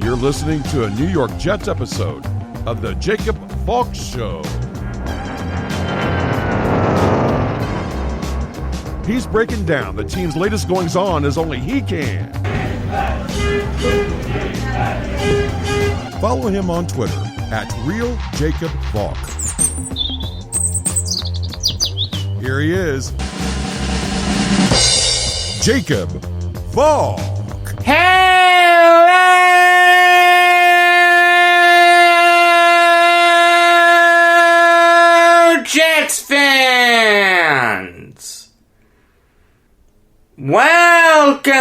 You're listening to a New York Jets episode of the Jacob Valk Show. He's breaking down the team's latest goings-on as only he can. Follow him on Twitter at RealJacobValk. Here he is, Jacob Valk. Hello, Jets fans! Welcome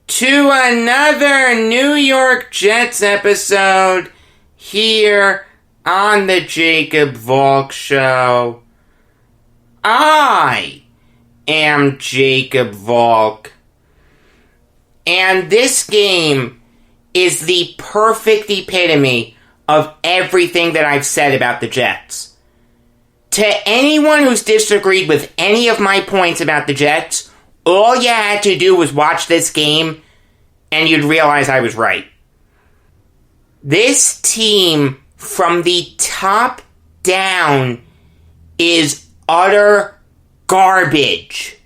to another New York Jets episode here on the Jacob Valk Show. I am Jacob Valk, and this game is the perfect epitome of everything that I've said about the Jets. To anyone who's disagreed with any of my points about the Jets, all you had to do was watch this game and you'd realize I was right. This team, from the top down, is utter garbage.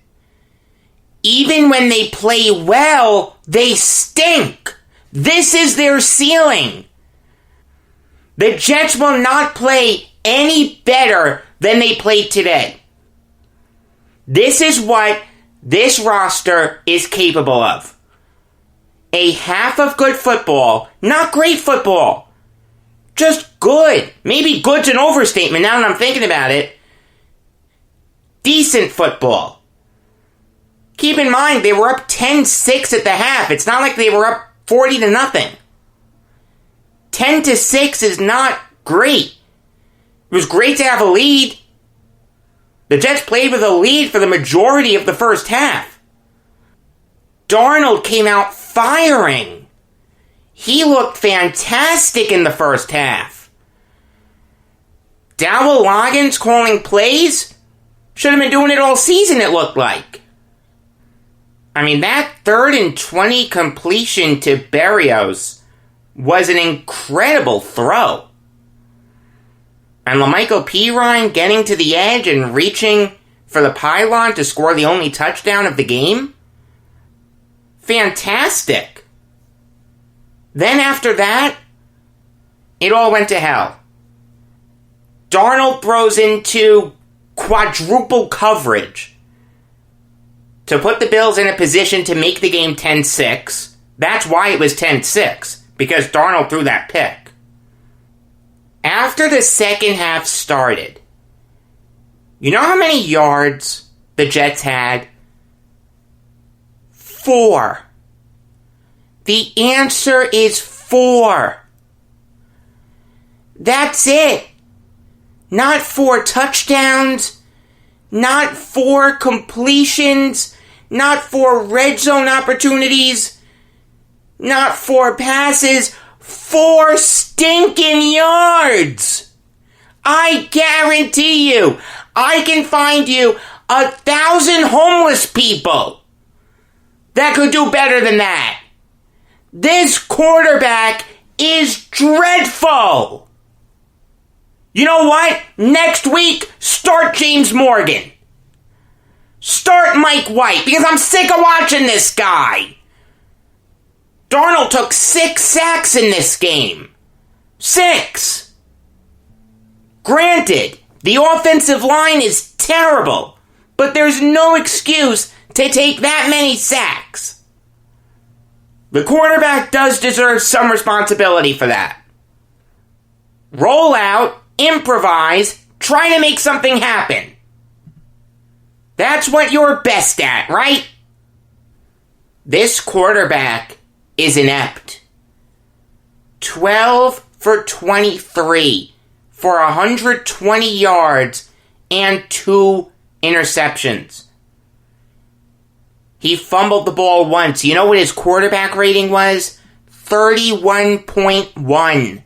Even when they play well, they stink. This is their ceiling. The Jets will not play any better than they played today. This is what this roster is capable of. A half of good football, not great football, just good. Maybe good's an overstatement now that I'm thinking about it. Decent football. Keep in mind, they were up 10-6 at the half. It's not like they were up 40-0. 10-6 is not great. It was great to have a lead. The Jets played with a lead for the majority of the first half. Darnold came out firing. He looked fantastic in the first half. Dowell Loggins calling plays? Should have been doing it all season, it looked like. I mean, that 3rd and 20 completion to Berrios was an incredible throw. And La'Mical Pirine getting to the edge and reaching for the pylon to score the only touchdown of the game? Fantastic. Then after that, it all went to hell. Darnold throws into quadruple coverage to put the Bills in a position to make the game 10-6. That's why it was 10-6, because Darnold threw that pick. After the second half started, you know how many yards the Jets had? 4. The answer is 4. That's it. Not 4 touchdowns, not 4 completions, not 4 red zone opportunities, not 4 passes, 4 stinking yards. I guarantee you, I can find you 1,000 homeless people that could do better than that. This quarterback is dreadful. You know what? Next week, start James Morgan. Start Mike White, because I'm sick of watching this guy. Darnold took 6 sacks in this game. 6. Granted, the offensive line is terrible, but there's no excuse to take that many sacks. The quarterback does deserve some responsibility for that. Roll out, improvise, try to make something happen. That's what you're best at, right? This quarterback is inept. 12 for 23 for 120 yards and 2 interceptions. He fumbled the ball once. You know what his quarterback rating was? 31.1.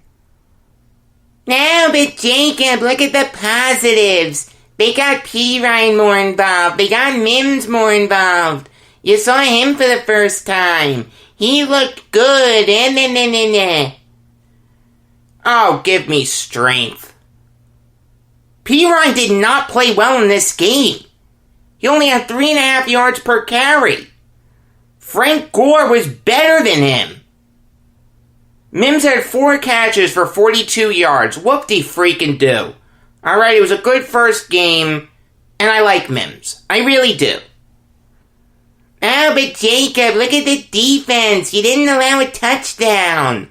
No, but Jacob, look at the positives. They got Pirine more involved. They got Mims more involved. You saw him for the first time. He looked good. Oh, give me strength. Perine did not play well in this game. He only had 3.5 yards per carry. Frank Gore was better than him. Mims had 4 catches for 42 yards. Whoop-de-freaking-do. Alright, it was a good first game, and I like Mims. I really do. Oh, but Jacob, look at the defense. You didn't allow a touchdown.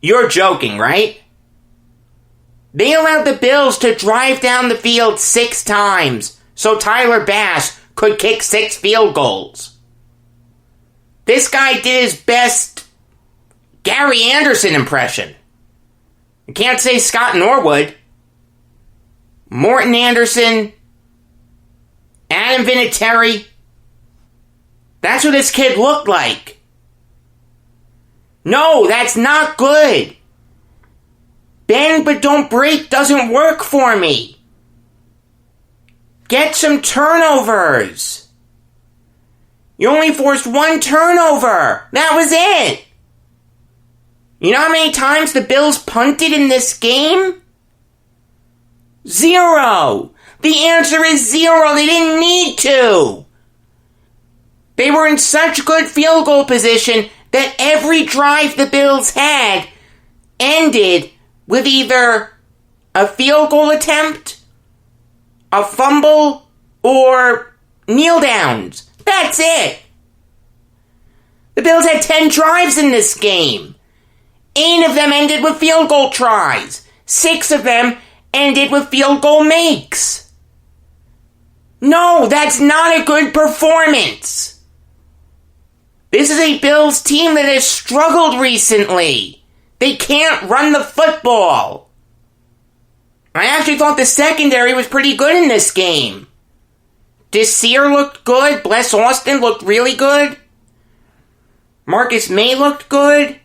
You're joking, right? They allowed the Bills to drive down the field 6 times so Tyler Bass could kick 6 field goals. This guy did his best Gary Anderson impression. I can't say Scott Norwood. Morton Anderson, Adam Vinatieri. That's what this kid looked like. No, that's not good. Bend but don't break doesn't work for me. Get some turnovers. You only forced 1 turnover. That was it. You know how many times the Bills punted in this game? 0. The answer is 0. They didn't need to. They were in such good field goal position that every drive the Bills had ended with either a field goal attempt, a fumble, or kneel downs. That's it. The Bills had 10 drives in this game. 8 of them ended with field goal tries. 6 of them ended with field goal makes. No, that's not a good performance. This is a Bills team that has struggled recently. They can't run the football. I actually thought the secondary was pretty good in this game. Desir looked good. Bless Austin looked really good. Marcus May looked good.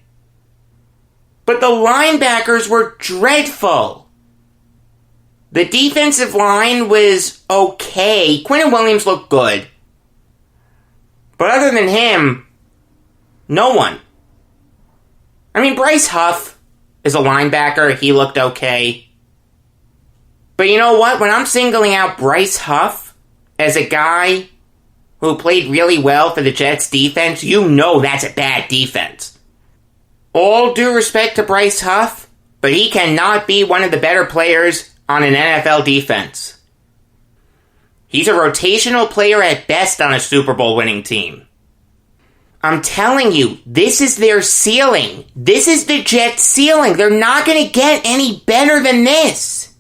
But the linebackers were dreadful. The defensive line was okay. Quinton Williams looked good. But other than him, no one. I mean, Bryce Huff is a linebacker. He looked okay. But you know what? When I'm singling out Bryce Huff as a guy who played really well for the Jets defense, you know that's a bad defense. All due respect to Bryce Huff, but he cannot be one of the better players on an NFL defense. He's a rotational player at best on a Super Bowl winning team. I'm telling you, this is their ceiling. This is the Jets' ceiling. They're not going to get any better than this.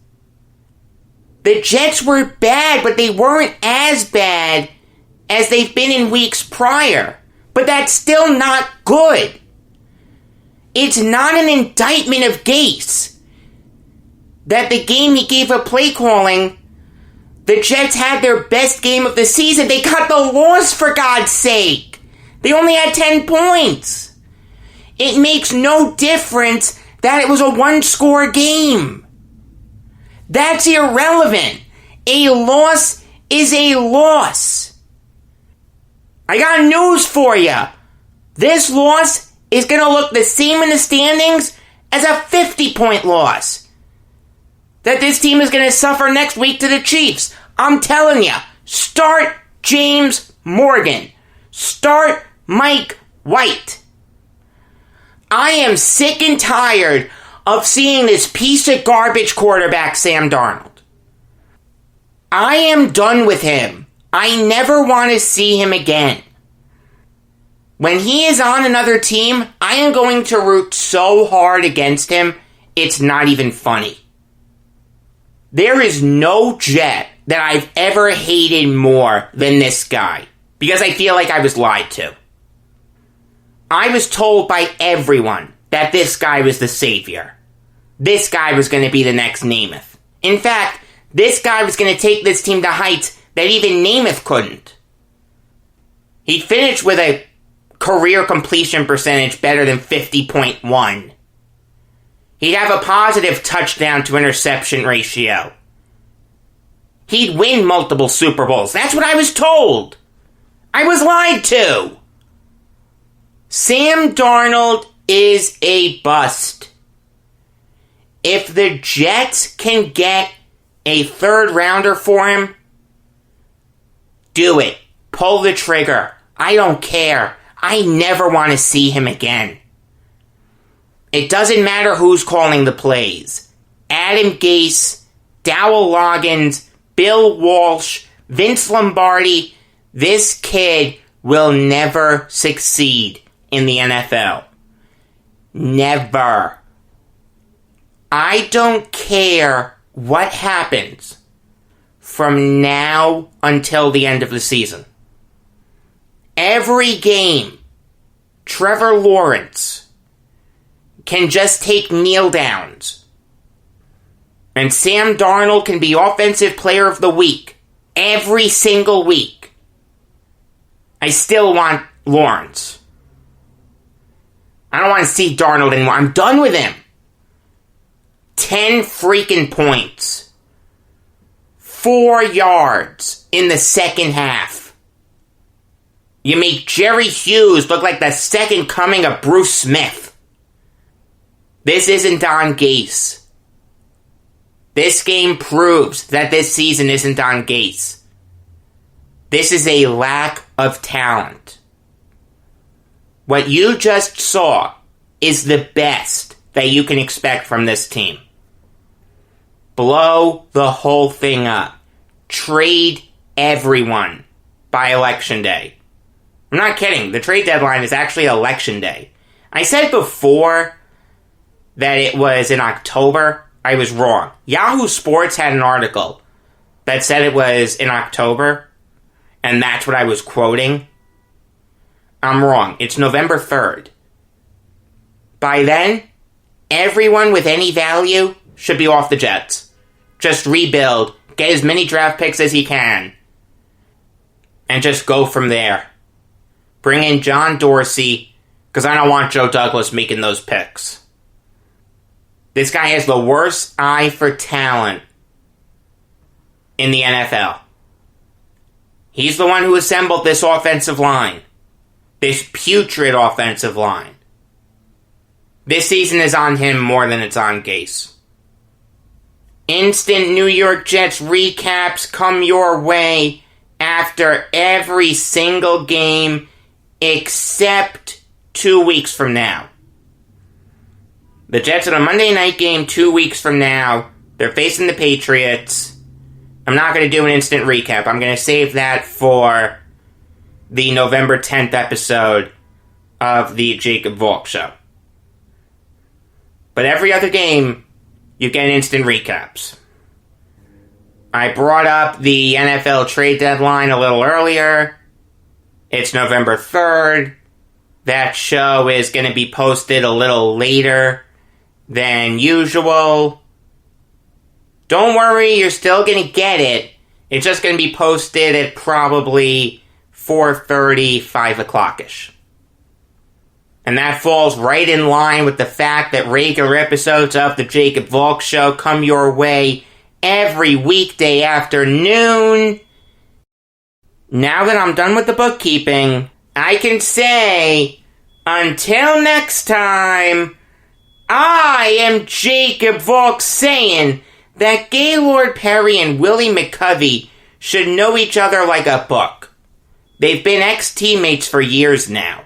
The Jets were bad, but they weren't as bad as they've been in weeks prior. But that's still not good. It's not an indictment of Gase that the game he gave up play calling, the Jets had their best game of the season. They got the loss, for God's sake. They only had 10 points. It makes no difference that it was a 1-score game. That's irrelevant. A loss is a loss. I got news for you. This loss is going to look the same in the standings as a 50-point loss that this team is going to suffer next week to the Chiefs. I'm telling you, start James Morgan. Start Mike White. I am sick and tired of seeing this piece of garbage quarterback, Sam Darnold. I am done with him. I never want to see him again. When he is on another team, I am going to root so hard against him, it's not even funny. There is no Jet that I've ever hated more than this guy, because I feel like I was lied to. I was told by everyone that this guy was the savior. This guy was going to be the next Namath. In fact, this guy was going to take this team to heights that even Namath couldn't. He finished with a career completion percentage better than 50.1. He'd have a positive touchdown to interception ratio. He'd win multiple Super Bowls. That's what I was told. I was lied to. Sam Darnold is a bust. If the Jets can get a third rounder for him, do it. Pull the trigger. I don't care. I never want to see him again. It doesn't matter who's calling the plays. Adam Gase, Dowell Loggins, Bill Walsh, Vince Lombardi. This kid will never succeed in the NFL. Never. I don't care what happens from now until the end of the season. Every game, Trevor Lawrence can just take kneel downs. And Sam Darnold can be Offensive Player of the Week every single week. I still want Lawrence. I don't want to see Darnold anymore. I'm done with him. 10 freaking points. 4 yards in the second half. You make Jerry Hughes look like the second coming of Bruce Smith. This isn't on Gase. This game proves that this season isn't on Gase. This is a lack of talent. What you just saw is the best that you can expect from this team. Blow the whole thing up. Trade everyone by Election Day. I'm not kidding. The trade deadline is actually Election Day. I said before that it was in October. I was wrong. Yahoo Sports had an article that said it was in October, and that's what I was quoting. I'm wrong. It's November 3rd. By then, everyone with any value should be off the Jets. Just rebuild, get as many draft picks as he can, and just go from there. Bring in John Dorsey, because I don't want Joe Douglas making those picks. This guy has the worst eye for talent in the NFL. He's the one who assembled this offensive line. This putrid offensive line. This season is on him more than it's on Gase. Instant New York Jets recaps come your way after every single game except 2 weeks from now. The Jets at a Monday night game 2 weeks from now. They're facing the Patriots. I'm not going to do an instant recap. I'm going to save that for the November 10th episode of the Jacob Valk Show. But every other game, you get instant recaps. I brought up the NFL trade deadline a little earlier. It's November 3rd. That show is going to be posted a little later than usual. Don't worry, you're still going to get it. It's just going to be posted at probably 4:30, 5 o'clock-ish. And that falls right in line with the fact that regular episodes of the Jacob Valk Show come your way every weekday afternoon. Now that I'm done with the bookkeeping, I can say, until next time, I am Jacob Valk saying that Gaylord Perry and Willie McCovey should know each other like a book. They've been ex-teammates for years now.